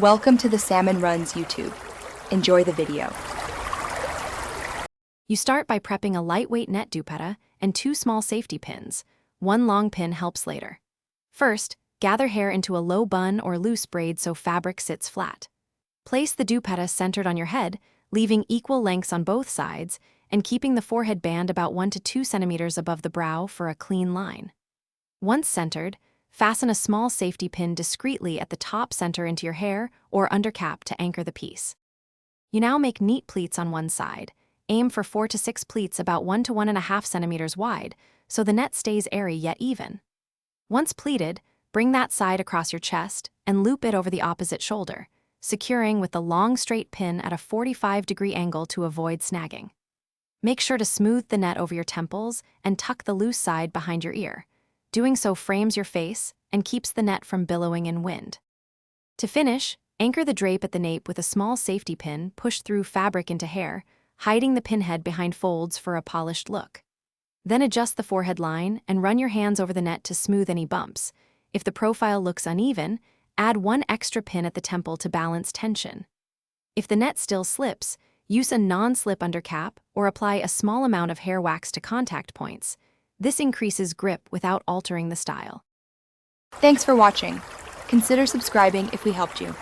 Welcome to the Salmon Runs YouTube. Enjoy the video. You start by prepping a lightweight net Dupatta and 2 small safety pins. 1 long pin helps later. First, gather hair into a low bun or loose braid so fabric sits flat. Place the Dupatta centered on your head, leaving equal lengths on both sides, and keeping the forehead band about 1 to 2 centimeters above the brow for a clean line. Once centered, fasten a small safety pin discreetly at the top center into your hair or undercap to anchor the piece. You now make neat pleats on one side. Aim for 4 to 6 pleats about 1 to 1.5 centimeters wide, so the net stays airy yet even. Once pleated, bring that side across your chest and loop it over the opposite shoulder, securing with the long straight pin at a 45-degree angle to avoid snagging. Make sure to smooth the net over your temples and tuck the loose side behind your ear. Doing so frames your face and keeps the net from billowing in wind. To finish, anchor the drape at the nape with a small safety pin pushed through fabric into hair, hiding the pinhead behind folds for a polished look. Then adjust the forehead line and run your hands over the net to smooth any bumps. If the profile looks uneven, add 1 extra pin at the temple to balance tension. If the net still slips, use a non-slip undercap or apply a small amount of hair wax to contact points. This increases grip without altering the style. Thanks for watching. Consider subscribing if we helped you.